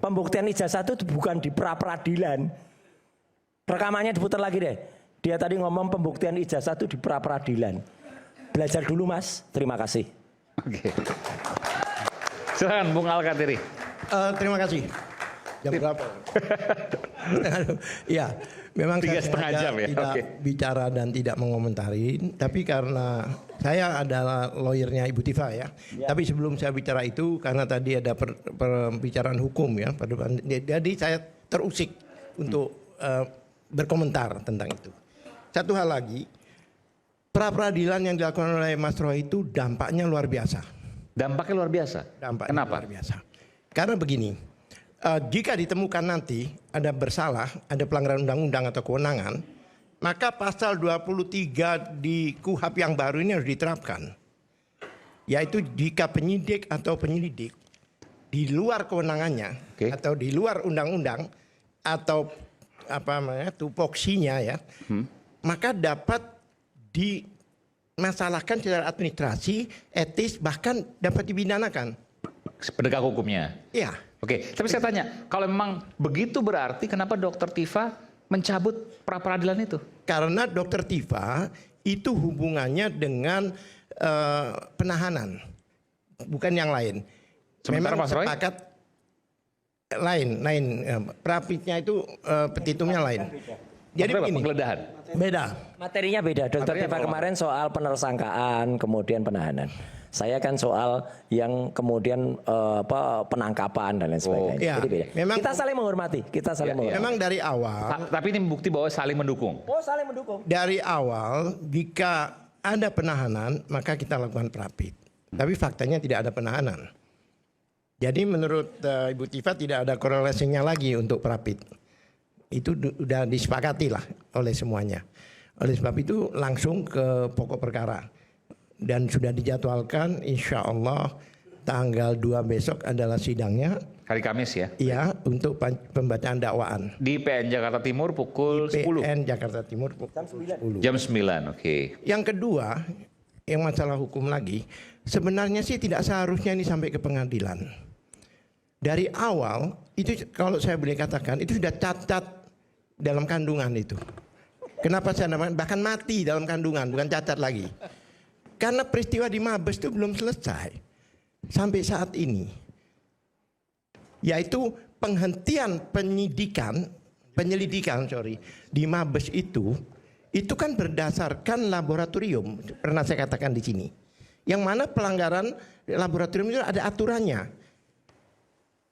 Pembuktian ijazah itu bukan di pra-peradilan. Rekamannya diputar lagi deh. Dia tadi ngomong pembuktian ijazah itu di pra-peradilan. Belajar dulu Mas, terima kasih. Oke. Silakan Bung Al-Katiri. Terima kasih. Jam berapa? Ya, memang 3,5 jam ya. Tidak bicara dan tidak mengomentari. Tapi karena saya adalah lawyernya Ibu Tifa ya. Tapi sebelum saya bicara itu, karena tadi ada pembicaraan hukum ya. Jadi saya terusik untuk berkomentar tentang itu. Satu hal lagi, pra-peradilan yang dilakukan oleh Mas Roy itu dampaknya luar biasa. Dampaknya luar biasa? Dampaknya Kenapa? luar biasa. Karena begini, jika ditemukan nanti ada bersalah, ada pelanggaran undang-undang atau kewenangan, maka pasal 23 di KUHP yang baru ini harus diterapkan. Yaitu jika penyidik atau penyelidik di luar kewenangannya atau di luar undang-undang atau apa namanya tupoksinya ya, maka dapat dimasalahkan secara administrasi, etis, bahkan dapat dipidanakan. Penegak hukumnya? Iya. Oke, tapi saya tanya, kalau memang begitu berarti kenapa Dokter Tifa mencabut pra-peradilan itu? Karena Dokter Tifa itu hubungannya dengan penahanan, bukan yang lain. Sementara Memang Mas Roy? sepakat lain, Prapitnya itu petitumnya lain. Jadi begini, penggeledahan. beda. Materinya beda. Dokter Tifa kemarin soal penersangkaan, kemudian penahanan. Saya kan soal yang kemudian penangkapan dan lain sebagainya. Iya. Jadi beda. Memang, kita saling menghormati. Memang dari awal. Tapi ini bukti bahwa saling mendukung. Oh, saling mendukung. Dari awal, jika ada penahanan, maka kita lakukan prapit. Tapi faktanya tidak ada penahanan. Jadi menurut Ibu Tifa tidak ada korelasinya lagi untuk prapit. Itu sudah disepakati lah oleh semuanya. Oleh sebab itu langsung ke pokok perkara. Dan sudah dijadwalkan insya Allah tanggal 2 besok adalah sidangnya. Hari Kamis ya? Iya, untuk pembacaan dakwaan. Di PN Jakarta Timur pukul 10. PN Jakarta Timur pukul 10. Jam 9, oke. Yang kedua, yang masalah hukum lagi, sebenarnya sih tidak seharusnya ini sampai ke pengadilan. Dari awal, itu kalau saya boleh katakan, itu sudah cacat dalam kandungan itu. Kenapa saya namakan? Bahkan mati dalam kandungan, bukan cacat lagi. Karena peristiwa di Mabes itu belum selesai sampai saat ini. Yaitu penghentian penyelidikan di Mabes itu kan berdasarkan laboratorium. Pernah saya katakan di sini. Yang mana pelanggaran laboratorium itu ada aturannya.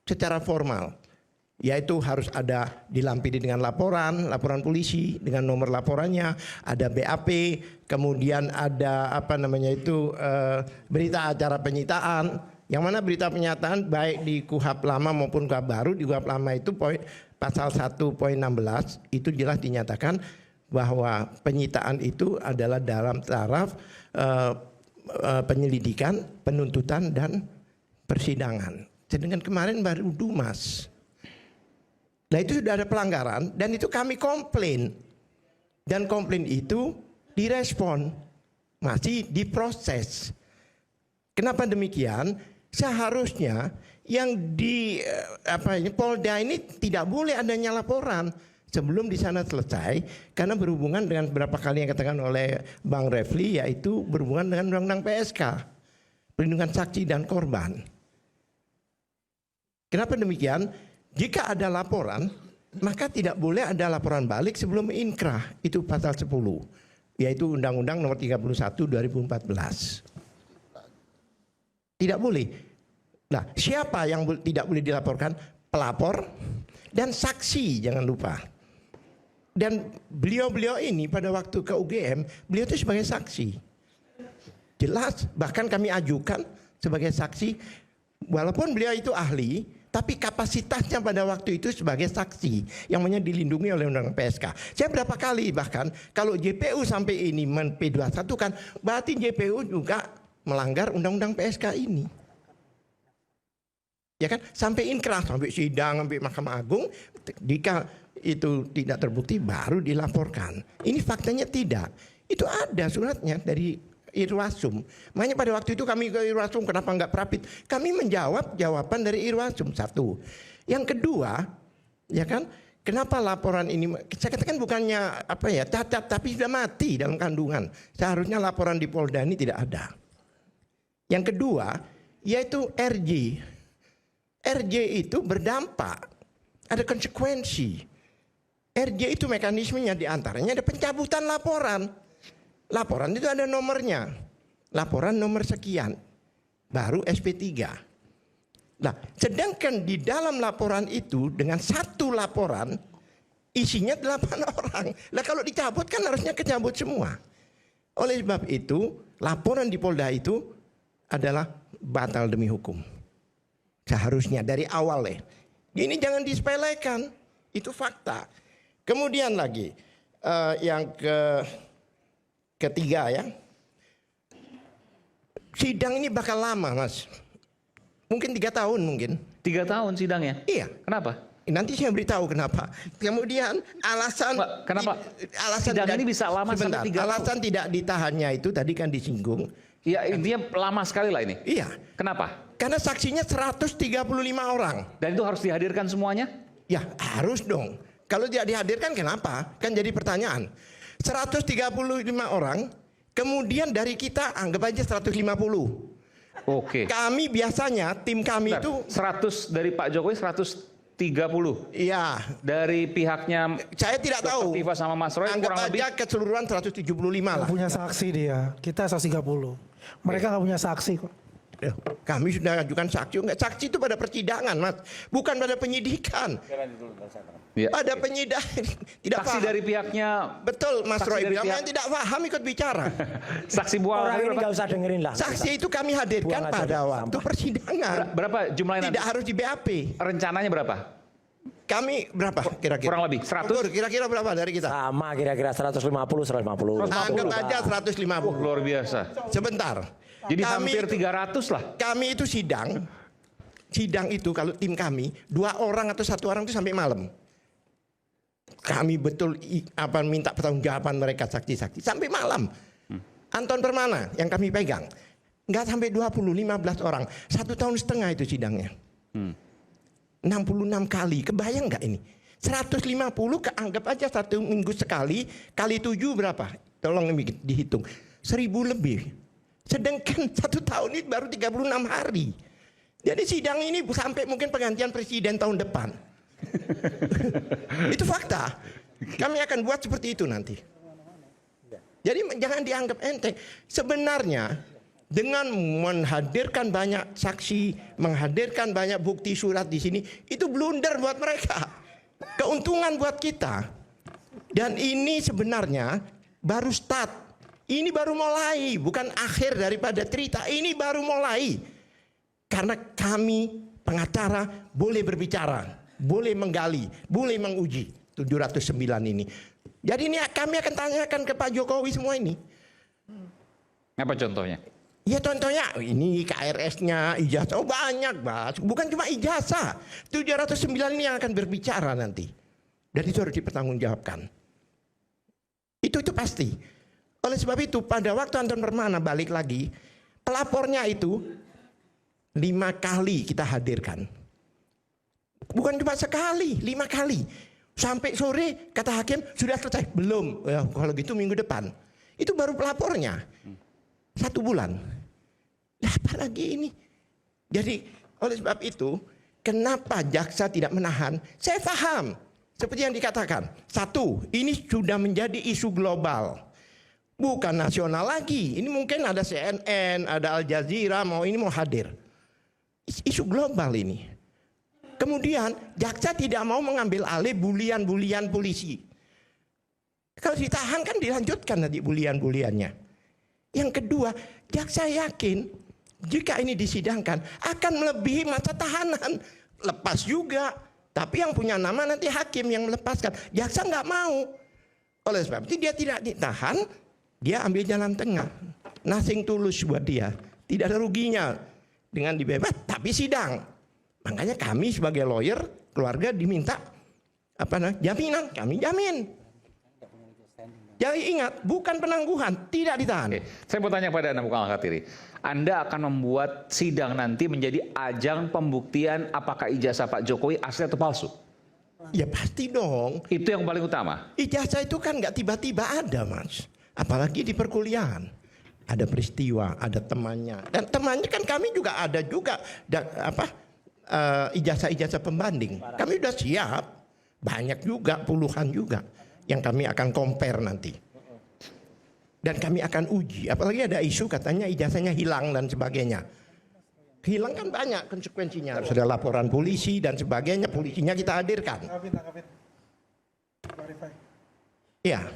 Secara formal, yaitu harus ada dilampiri dengan laporan polisi dengan nomor laporannya, ada BAP, kemudian ada berita acara penyitaan, yang mana berita penyitaan baik di KUHP lama maupun KUHP baru. Di KUHP lama itu pasal 1.16 itu jelas dinyatakan bahwa penyitaan itu adalah dalam taraf penyelidikan, penuntutan dan persidangan. Sedangkan kemarin baru Dumas. Nah itu sudah ada pelanggaran dan itu kami komplain. Dan komplain itu direspon. Masih diproses. Kenapa demikian? Seharusnya yang di Polda ini tidak boleh adanya laporan sebelum di sana selesai, karena berhubungan dengan beberapa kali yang katakan oleh Bang Refli, yaitu berhubungan dengan undang-undang PSK, perlindungan saksi dan korban. Kenapa demikian? Jika ada laporan, maka tidak boleh ada laporan balik sebelum inkrah. Itu pasal 10, yaitu Undang-Undang Nomor 31 2014. Tidak boleh. Nah, siapa yang tidak boleh dilaporkan? Pelapor dan saksi, jangan lupa. Dan beliau-beliau ini pada waktu ke UGM, beliau itu sebagai saksi. Jelas, bahkan kami ajukan sebagai saksi, walaupun beliau itu ahli, tapi kapasitasnya pada waktu itu sebagai saksi yang dilindungi oleh undang-undang PSK. Saya berapa kali bahkan kalau JPU sampai ini P21 kan berarti JPU juga melanggar undang-undang PSK ini. Ya kan? Sampai inkrah, sampai sidang, sampai Mahkamah Agung, jika itu tidak terbukti baru dilaporkan. Ini faktanya tidak. Itu ada suratnya dari Irwasum. Makanya pada waktu itu kami ke Irwasum, kenapa enggak prapit? Kami menjawab jawaban dari Irwasum. Satu, Yang kedua, ya kan, kenapa laporan ini, saya katakan bukannya cacat, tapi sudah mati dalam kandungan. Seharusnya laporan di Polda ini tidak ada. Yang kedua, yaitu RJ. RJ itu berdampak, ada konsekuensi. RJ itu mekanismenya diantaranya ada pencabutan laporan. Laporan itu ada nomornya. Laporan nomor sekian, baru SP3. Nah, sedangkan di dalam laporan itu dengan satu laporan isinya 8 orang. Nah, kalau dicabut kan harusnya kecabut semua. Oleh sebab itu, laporan di Polda itu adalah batal demi hukum. Seharusnya dari awal ya. Ini jangan disepelekan, itu fakta. Kemudian lagi yang ketiga ya. Sidang ini bakal lama, Mas. Mungkin 3 tahun mungkin. 3 tahun sidangnya? Iya. Kenapa? Nanti saya beritahu kenapa. Kemudian alasan kenapa alasan sidang ini bisa lama sebentar, sampai 3 tahun? alasan tidak ditahannya itu tadi kan disinggung. Ya, intinya lama sekali lah ini. Iya. Kenapa? Karena saksinya 135 orang. Dan itu harus dihadirkan semuanya? Ya, harus dong. Kalau tidak dihadirkan kenapa? Kan jadi pertanyaan. 135 orang, kemudian dari kita anggap aja 150. Oke. Kami biasanya tim kami itu 100 dari Pak Jokowi 130. iya, Dari pihaknya saya tidak Dr. tahu. Tifa sama Mas Roy Anggap kurang aja lebih keseluruhan 175 lah. Punya saksi dia, kita 130. Mereka nggak punya saksi kok. Kami sudah ajukan saksi. Enggak, saksi itu pada persidangan, Mas. Bukan pada penyidikan. Ya. Pada penyidikan. Tidak Saksi paham. dari pihaknya Betul, Mas saksi Roy dari bilang pihak- yang tidak paham ikut bicara. saksi buah Orang ini nggak usah dengerin lah. Saksi itu kami hadirkan Buang aja pada deh, waktu sampah. persidangan. berapa jumlahnya nanti? Tidak harus di BAP. Rencananya berapa? Kami berapa kira-kira? Kurang lebih 100? Ukur, kira-kira berapa dari kita? Sama kira-kira 150, 150. Anggap aja Oh, 150. luar biasa. Sebentar. Jadi hampir 300 lah. Kami itu sidang itu kalau tim kami 2 orang atau 1 orang itu sampai malam. Kami betul minta pertanggungjawaban mereka saksi-saksi sampai malam. Anton Permana yang kami pegang nggak sampai 15 orang, 1,5 tahun itu sidangnya. 66 kali, kebayang nggak ini? 150 keanggap aja 1 minggu sekali, kali 7 berapa? Tolong dihitung, 1.000 lebih. Sedangkan 1 tahun ini baru 36 hari. Jadi sidang ini sampai mungkin penggantian presiden tahun depan. Itu fakta. Kami akan buat seperti itu nanti. Jadi jangan dianggap enteng. Sebenarnya dengan menghadirkan banyak saksi, menghadirkan banyak bukti surat di sini, itu blunder buat mereka. Keuntungan buat kita. Dan ini sebenarnya baru start. Ini baru mulai, bukan akhir daripada cerita. Ini baru mulai. Karena kami pengacara boleh berbicara, boleh menggali, boleh menguji 709 ini. Jadi ini kami akan tanyakan ke Pak Jokowi semua ini. Apa contohnya? Ya contohnya ini KRS-nya, ijazah, oh banyak Mas. Bukan cuma ijazah. 709 ini yang akan berbicara nanti. Dan itu harus dipertanggungjawabkan. Itu pasti. Oleh sebab itu pada waktu Anton Permana balik lagi, pelapornya itu 5 kali kita hadirkan. Bukan cuma sekali, 5 kali. Sampai sore kata hakim sudah selesai. Belum, ya, kalau gitu minggu depan. Itu baru pelapornya. 1 bulan. Nah, apalagi ini. Jadi oleh sebab itu, kenapa jaksa tidak menahan? Saya paham. Seperti yang dikatakan. 1, ini sudah menjadi isu global. Bukan nasional lagi. Ini mungkin ada CNN, ada Al Jazeera, mau hadir. Isu global ini. Kemudian jaksa tidak mau mengambil alih bulian-bulian polisi. Kalau ditahan kan dilanjutkan nanti bulian-buliannya. Yang kedua, jaksa yakin jika ini disidangkan akan melebihi masa tahanan. Lepas juga. Tapi yang punya nama nanti hakim yang melepaskan. Jaksa nggak mau. Oleh sebab itu dia tidak ditahan. Dia ambil jalan tengah. Nothing tulus buat dia. Tidak ada ruginya dengan dibebas, tapi sidang. Makanya kami sebagai lawyer, keluarga diminta jaminan. Kami jamin. Jadi ingat, bukan penangguhan, tidak ditahan. Oke. Saya mau tanya pada Anda, Bung Al-Khatiri. Anda akan membuat sidang nanti menjadi ajang pembuktian apakah ijazah Pak Jokowi asli atau palsu? Ya pasti dong. Itu yang paling utama. Ijazah itu kan nggak tiba-tiba ada, Mas. Apalagi di perkuliahan. Ada peristiwa, ada temannya. Dan temannya kan kami juga ada juga ijazah-ijazah pembanding. Kami sudah siap. Banyak juga, puluhan juga yang kami akan compare nanti. Dan kami akan uji. Apalagi ada isu katanya ijazahnya hilang dan sebagainya. Hilang kan banyak konsekuensinya. Harus ada laporan polisi dan sebagainya. Polisinya kita hadirkan. Iya.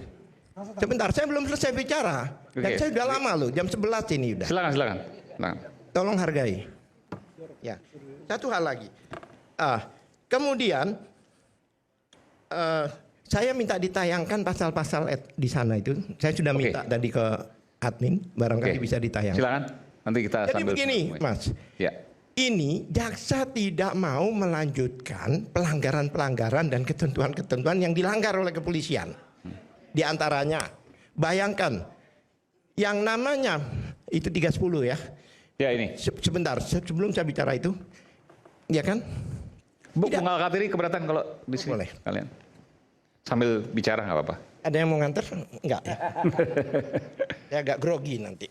Sebentar, saya belum selesai bicara. Dan saya sudah lama loh, jam 11 ini udah. Silakan. Tolong hargai. Ya. Satu hal lagi. Kemudian saya minta ditayangkan pasal-pasal di sana itu. Saya sudah minta tadi ke admin, barangkali bisa ditayangkan. Silakan. Nanti kita Jadi sambil begini, Mas. Ya. Ini jaksa tidak mau melanjutkan pelanggaran-pelanggaran dan ketentuan-ketentuan yang dilanggar oleh kepolisian. Di antaranya, bayangkan yang namanya itu 310 ya. Ya ini. Sebentar, sebelum saya bicara itu, ya kan? Bung Al-Khatiri keberatan kalau di sini? Boleh. Kalian sambil bicara nggak apa-apa. Ada yang mau nganter? Enggak ya? Ya agak grogi nanti.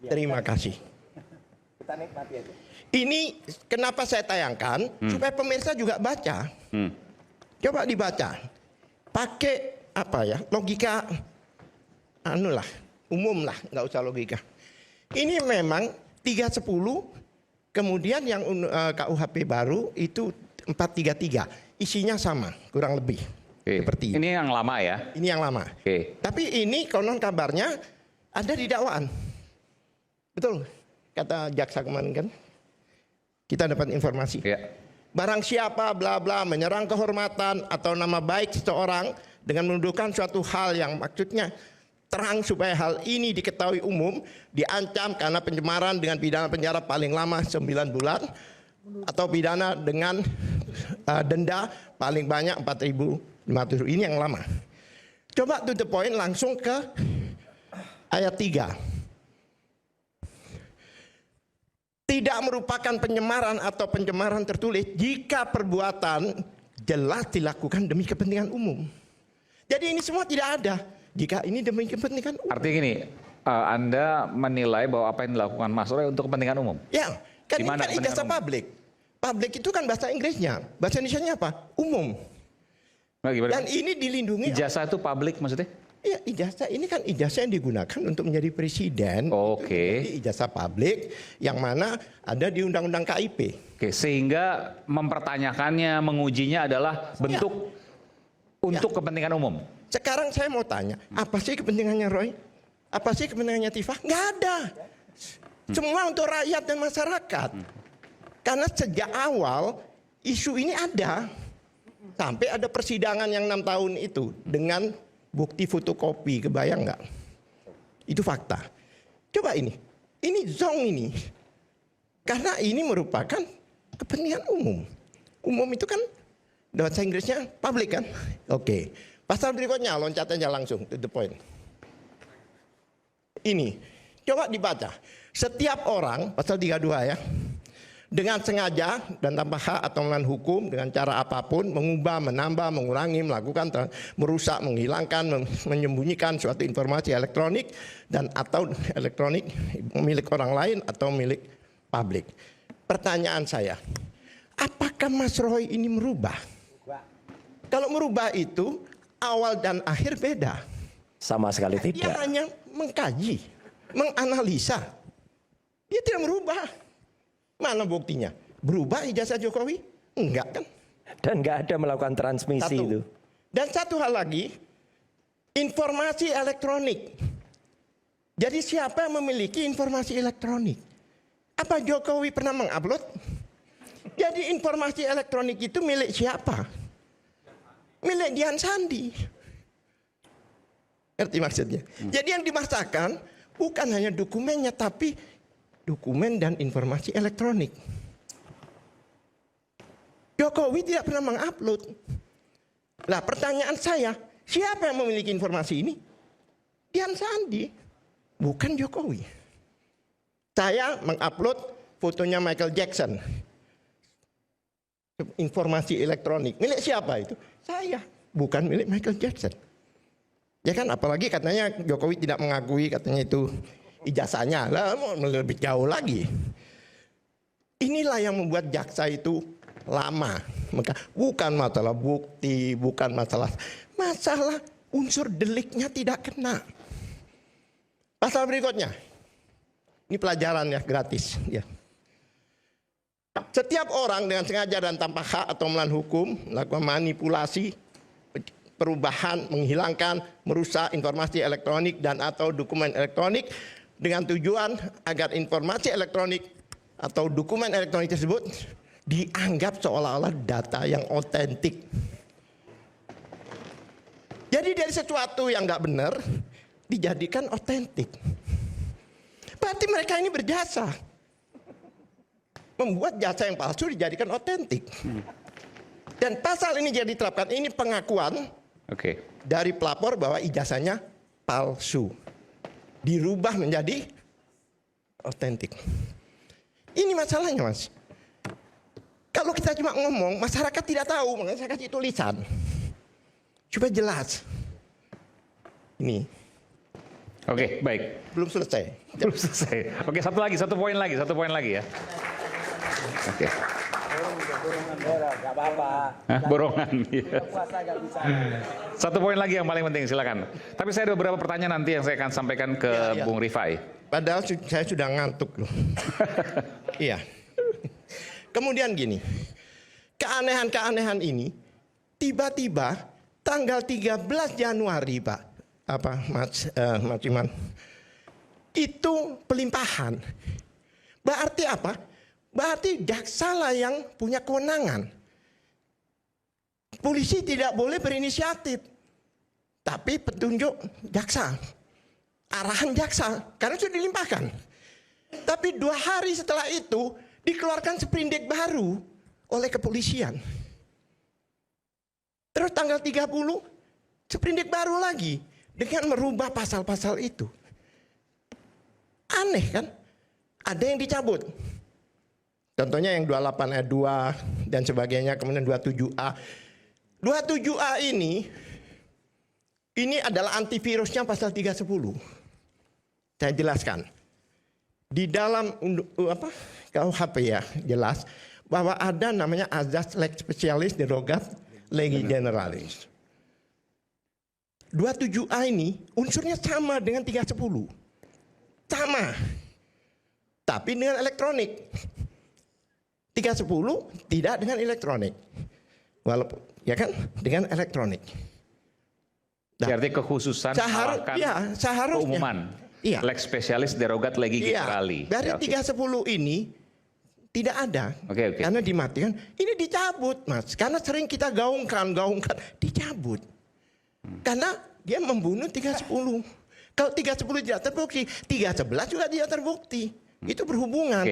Terima kasih. Ini kenapa saya tayangkan supaya pemirsa juga baca. Coba dibaca. Pakai apa ya? Logika umum lah, nggak usah logika. Ini memang 310, kemudian yang KUHP baru itu 433. Isinya sama, kurang lebih. Seperti ini yang lama ya? Ini yang lama. Tapi ini konon kabarnya ada di dakwaan. Betul, kata jaksa kemarin kan. Kita dapat informasi. Barang siapa bla bla menyerang kehormatan atau nama baik seseorang dengan menuduhkan suatu hal yang maksudnya terang supaya hal ini diketahui umum, diancam karena pencemaran dengan pidana penjara paling lama 9 bulan atau pidana dengan denda paling banyak 4.500. Ini yang lama. Coba to the point langsung ke ayat 3. Tidak merupakan penyemaran atau pencemaran tertulis jika perbuatan jelas dilakukan demi kepentingan umum. Jadi ini semua tidak ada jika ini demi kepentingan umum. Artinya gini, Anda menilai bahwa apa yang dilakukan Mas Roy untuk kepentingan umum? Ya, kan ini Dimana kan ijazah publik. Publik itu kan bahasa Inggrisnya. Bahasa Indonesianya apa? Umum. Nah, dan ini dilindungi. Ijazah itu publik maksudnya? Iya, ijazah ini kan ijazah yang digunakan untuk menjadi presiden. Oke. Ijazah publik yang mana ada di Undang-Undang KIP. Oke, sehingga mempertanyakannya, mengujinya adalah bentuk untuk kepentingan umum. Sekarang saya mau tanya, apa sih kepentingannya Roy? Apa sih kepentingannya Tifa? Nggak ada. Semua untuk rakyat dan masyarakat. Karena sejak awal isu ini ada. Sampai ada persidangan yang 6 tahun itu dengan bukti fotokopi, kebayang nggak? Itu fakta. Coba ini zong ini. Karena ini merupakan kepentingan umum. Umum itu kan bahasa Inggrisnya public kan? Oke. Pasal berikutnya loncat aja langsung to the point. Ini, coba dibaca. Setiap orang, pasal 32 ya, dengan sengaja dan tanpa hak atau melawan hukum dengan cara apapun mengubah, menambah, mengurangi, melakukan, merusak, menghilangkan, menyembunyikan suatu informasi elektronik dan atau elektronik milik orang lain atau milik publik. Pertanyaan saya, apakah Mas Roy ini merubah? Kalau merubah itu awal dan akhir beda. Sama sekali Dia tidak. hanya mengkaji, menganalisa. Dia tidak merubah. Mana buktinya? Berubah ijazah Jokowi? Enggak kan? Dan nggak ada melakukan transmisi itu. Dan satu hal lagi, informasi elektronik. Jadi siapa yang memiliki informasi elektronik? Apa Jokowi pernah mengupload? Jadi informasi elektronik itu milik siapa? Milik Dian Sandi. Ngerti maksudnya? Jadi yang dimasakan bukan hanya dokumennya, tapi dokumen dan informasi elektronik. Jokowi tidak pernah mengupload. Nah, pertanyaan saya, Siapa yang memiliki informasi ini? Dian Sandi, bukan Jokowi. Saya mengupload fotonya Michael Jackson. Informasi elektronik. Milik siapa itu? Saya, bukan milik Michael Jackson. Ya kan, apalagi katanya Jokowi tidak mengakui, katanya itu ijazahnya. Lah, mau lebih jauh lagi. Inilah yang membuat jaksa itu lama. Bukan masalah bukti, bukan masalah unsur deliknya tidak kena. Pasal berikutnya. Ini pelajaran ya, gratis. Ya. Setiap orang dengan sengaja dan tanpa hak atau melawan hukum melakukan manipulasi, perubahan, menghilangkan, merusak informasi elektronik dan atau dokumen elektronik dengan tujuan agar informasi elektronik atau dokumen elektronik tersebut dianggap seolah-olah data yang otentik. Jadi dari sesuatu yang nggak benar dijadikan otentik. Berarti mereka ini berjasa membuat jasa yang palsu dijadikan otentik. Dan pasal ini jadi diterapkan, ini pengakuan dari pelapor bahwa ijazahnya palsu. Dirubah menjadi otentik. Ini masalahnya, Mas. Kalau kita cuma ngomong, masyarakat tidak tahu, makanya saya kasih tulisan. Supaya jelas. Ini. Oke, baik. Belum selesai. Belum selesai. Oke, satu poin lagi ya. Oke. Gak apa-apa. Hah, borongan. Iya. Puasa gak bisa. Satu poin lagi yang paling penting, silakan. Tapi saya ada beberapa pertanyaan nanti yang saya akan sampaikan ke Bung Rifai. Padahal saya sudah ngantuk loh. Iya. Kemudian gini, keanehan-keanehan ini tiba-tiba tanggal 13 Januari Pak, Mas Iman, itu pelimpahan. Berarti apa? Berarti jaksa lah yang punya kewenangan. Polisi tidak boleh berinisiatif, tapi petunjuk jaksa, arahan jaksa, karena sudah dilimpahkan. Tapi 2 hari setelah itu dikeluarkan sprindik baru oleh kepolisian. Terus tanggal 30 sprindik baru lagi dengan merubah pasal-pasal itu. Aneh kan? Ada yang dicabut. Contohnya yang 28 ayat 2 dan sebagainya, kemudian 27A. 27A ini adalah antivirusnya pasal 310. Saya jelaskan. Di dalam KUHP ya jelas bahwa ada namanya azas lex specialis derogat legi generalis. 27A ini unsurnya sama dengan 310. Sama. Tapi dengan elektronik. 310 tidak dengan elektronik. Walaupun ya kan dengan elektronik. Nah, berarti kekhususan seharusnya keumuman. Iya. Lex specialis derogat legi generali. Dari 310 ini tidak ada. Karena dimatikan. Ini dicabut, Mas. Karena sering kita gaungkan, dicabut. Karena dia membunuh 310. Kalau 310 tidak terbukti, 311 juga tidak terbukti. Itu berhubungan.